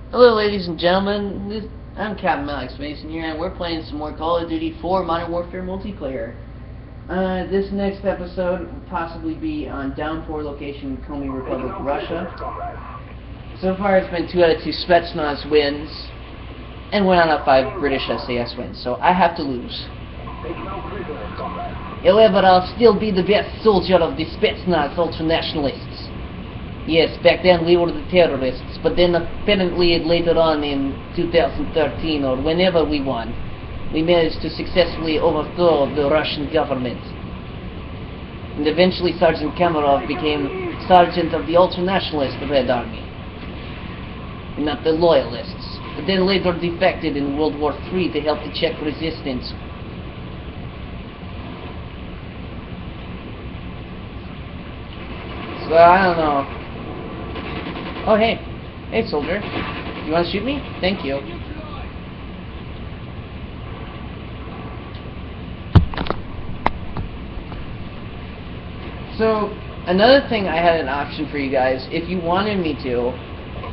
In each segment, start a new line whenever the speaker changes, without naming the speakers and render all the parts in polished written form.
Hello ladies and gentlemen, I'm Captain Alex Mason here, and we're playing some more Call of Duty 4 Modern Warfare multiplayer. This next episode will possibly be on Downpour location, Komi Republic, Russia. So far it's been 2 out of 2 Spetsnaz wins, and 1 out of 5 British SAS wins, so I have to lose. However, I'll still be the best soldier of the Spetsnaz ultranationalists. Yes, back then we were the terrorists, but then apparently later on in 2013 or whenever we won, we managed to successfully overthrow the Russian government. And eventually Sergeant Kamarov became Sergeant of the ultranationalist Red Army. Not the loyalists, but then later defected in World War III to help the Czech resistance. So I don't know. Oh, hey. Hey, soldier. You want to shoot me? Thank you. So, another thing I had an option for you guys, if you wanted me to,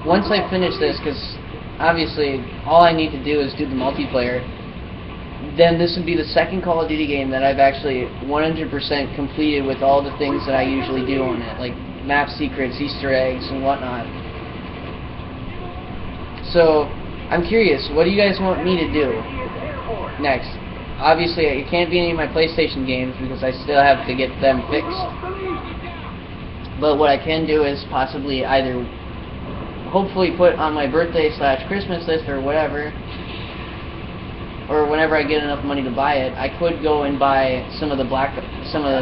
once I finish this, because obviously all I need to do is do the multiplayer, then this would be the second Call of Duty game that I've actually 100% completed with all the things that I usually do on it, like map secrets, Easter eggs, and whatnot. So, I'm curious, what do you guys want me to do next? Obviously, it can't be any of my PlayStation games because I still have to get them fixed. But what I can do is possibly either, hopefully put on my birthday/Christmas list or whatever, or whenever I get enough money to buy it, I could go and buy some of the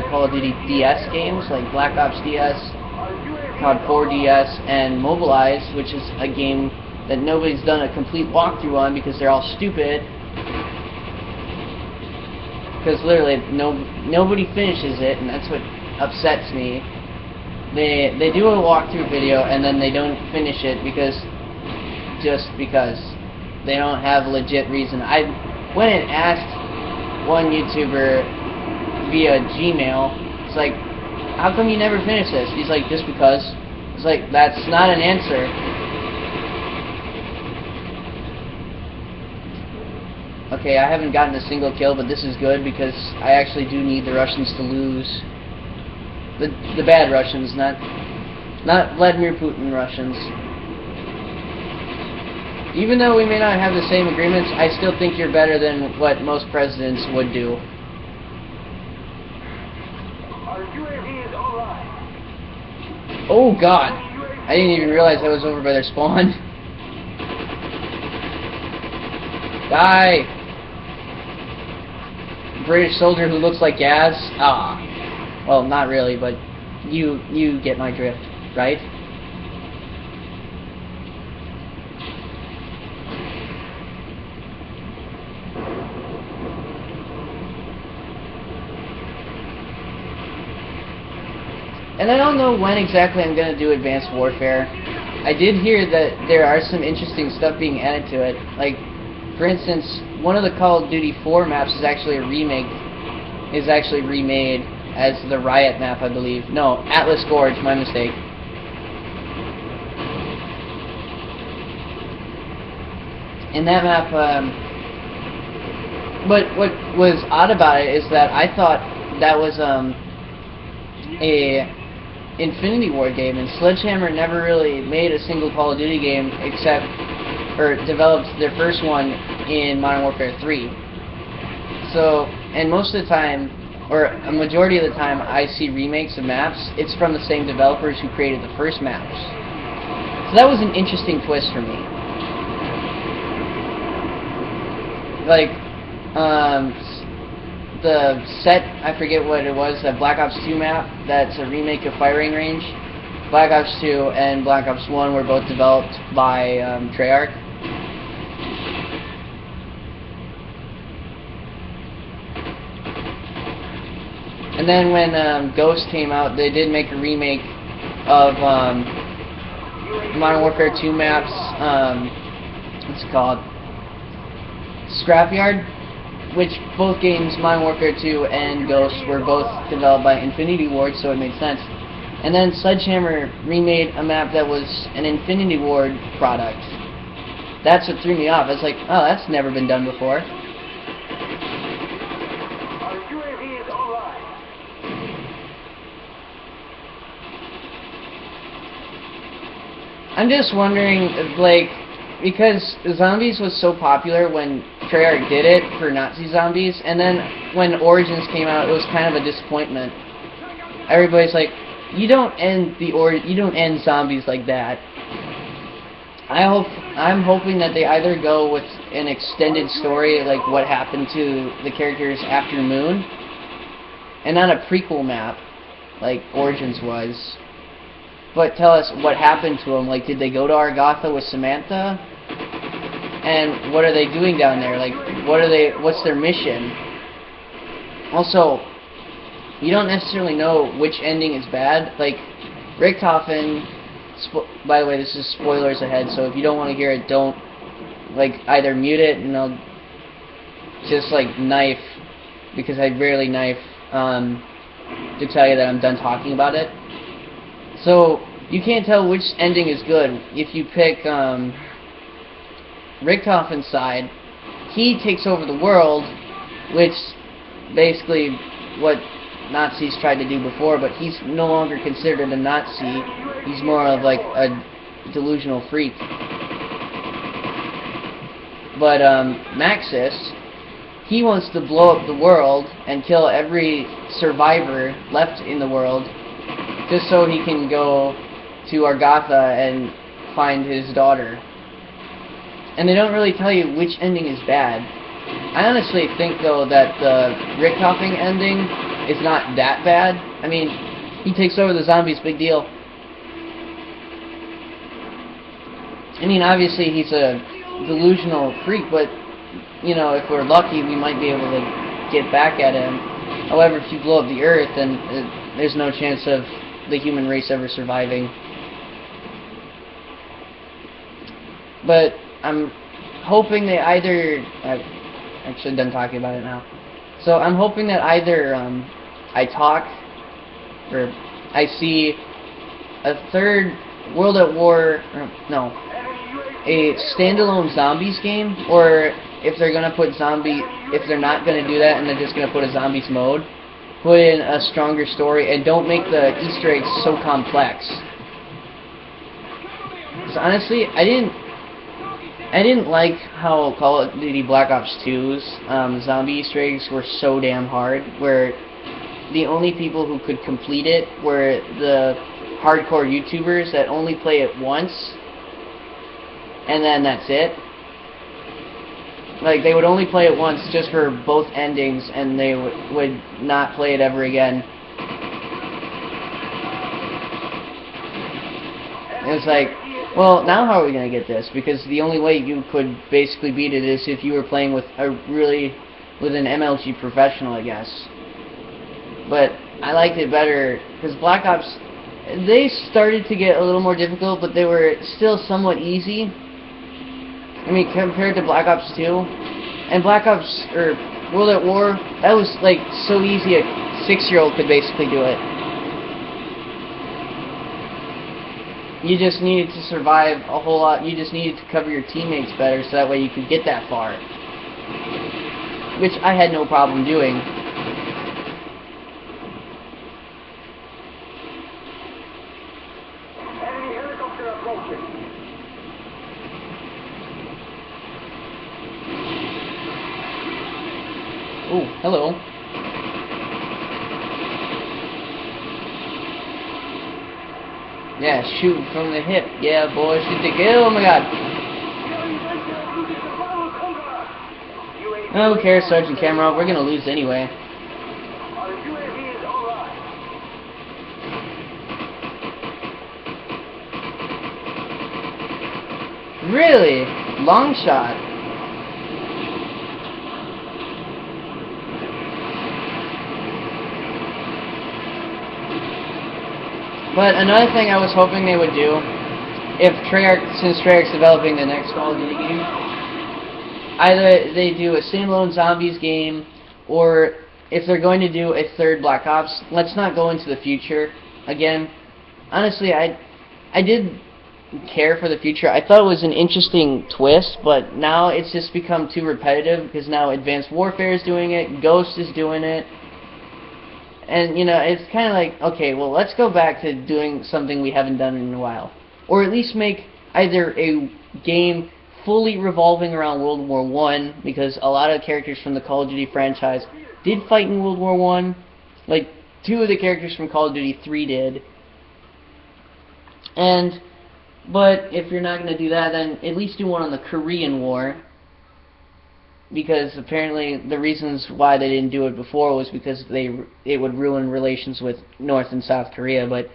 Call of Duty DS games, like Black Ops DS, COD4 DS, and Mobilize, which is a game that nobody's done a complete walkthrough on because they're all stupid. Because literally nobody finishes it, and that's what upsets me. They do a walkthrough video and then they don't finish it because they don't have a legit reason. I went and asked one YouTuber via Gmail. It's like, how come you never finish this? He's like, just because. It's like, that's not an answer. Okay, I haven't gotten a single kill, but this is good because I actually do need the Russians to lose. The bad Russians, not Vladimir Putin Russians. Even though we may not have the same agreements, I still think you're better than what most presidents would do. Oh God! I didn't even realize I was over by their spawn. Die! British soldier who looks like Gaz. Ah. Well, not really, but you get my drift, right? And I don't know when exactly I'm going to do Advanced Warfare. I did hear that there are some interesting stuff being added to it. Like, for instance, one of the Call of Duty 4 maps is actually a remake. Is actually remade as the Riot map, I believe. No, Atlas Gorge, my mistake. In that map, what was odd about it is that I thought that was a Infinity Ward game, and Sledgehammer never really made a single Call of Duty game except, or developed their first one in Modern Warfare 3. So, and most of the time, or a majority of the time I see remakes of maps, it's from the same developers who created the first maps. So that was an interesting twist for me. Like, the set, I forget what it was, that Black Ops 2 map, that's a remake of Firing Range. Black Ops 2 and Black Ops 1 were both developed by Treyarch. And then when Ghost came out, they did make a remake of Modern Warfare 2 maps, what's it called? Scrapyard, which both games, Modern Warfare 2 and Ghost, were both developed by Infinity Ward, so it made sense. And then Sledgehammer remade a map that was an Infinity Ward product. that's what threw me off. I was like, oh, that's never been done before. I'm just wondering, like, because Zombies was so popular when Treyarch did it for Nazi zombies, and then when Origins came out, it was kind of a disappointment. Everybody's like, you don't end zombies like that. I'm hoping that they either go with an extended story, like what happened to the characters after Moon, and not a prequel map, like Origins was. But tell us what happened to them. Like, did they go to Argatha with Samantha? And what are they doing down there? Like, what's their mission? Also, you don't necessarily know which ending is bad. Like, Richthofen, by the way, this is spoilers ahead, so if you don't want to hear it, don't, like, either mute it and I'll just, like, knife, because I rarely knife, to tell you that I'm done talking about it. So, you can't tell which ending is good. If you pick Richthofen's side, he takes over the world, which basically what Nazis tried to do before, but he's no longer considered a Nazi. He's more of like a delusional freak. But Maxis, he wants to blow up the world and kill every survivor left in the world, just so he can go to Argatha and find his daughter. And they don't really tell you which ending is bad. I honestly think, though, that the Richthofen ending is not that bad. I mean, he takes over the zombies, big deal. I mean, obviously he's a delusional freak, but, you know, if we're lucky, we might be able to get back at him. However, if you blow up the Earth, then there's no chance of the human race ever surviving. But I'm hoping they either... I've actually done talking about it now. So I'm hoping that either I talk, or I see a third World at War... no. A standalone zombies game, or if they're gonna put if they're not gonna do that and they're just gonna put a zombies mode, put in a stronger story and don't make the Easter eggs so complex. Because honestly, I didn't like how Call of Duty Black Ops 2's zombie Easter eggs were so damn hard, where the only people who could complete it were the hardcore YouTubers that only play it once, and then that's it. Like, they would only play it once just for both endings, and they would not play it ever again. And it's like, well, now how are we going to get this? Because the only way you could basically beat it is if you were playing with an MLG professional, I guess. But I liked it better, because Black Ops, they started to get a little more difficult, but they were still somewhat easy. I mean, compared to Black Ops 2, and Black Ops, or World at War, that was, like, so easy a 6-year-old could basically do it. You just needed to survive a whole lot, you just needed to cover your teammates better, so that way you could get that far. Which I had no problem doing.
Enemy helicopter approaching.
Oh, hello. Yeah, shoot from the hip. Yeah, boy, shoot the kill. Oh my god. Oh, who cares, Sergeant Cameron? We're gonna lose anyway. Really? Long shot. But another thing I was hoping they would do, since Treyarch's developing the next Call of Duty game, either they do a standalone zombies game, or if they're going to do a third Black Ops, let's not go into the future again. Honestly, I did care for the future. I thought it was an interesting twist, but now it's just become too repetitive because now Advanced Warfare is doing it, Ghost is doing it, and you know, it's kind of like, okay, well, let's go back to doing something we haven't done in a while, or at least make either a game fully revolving around World War I, because a lot of characters from the Call of Duty franchise did fight in World War I, like 2 of the characters from Call of Duty 3 did. But if you're not going to do that, then at least do one on the Korean War, because apparently the reasons why they didn't do it before was because it would ruin relations with North and South Korea. But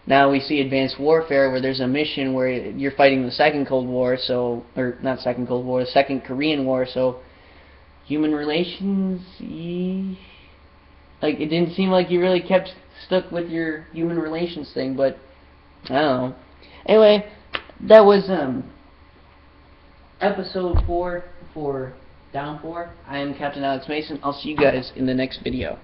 now we see Advanced Warfare, where there's a mission where you're fighting the Second Cold War, so, or not Second Cold War, the Second Korean War, so human relations, like, it didn't seem like you really kept stuck with your human relations thing, but I don't know. Anyway, that was episode 4 for Downpour. I am Captain Alex Mason. I'll see you guys in the next video.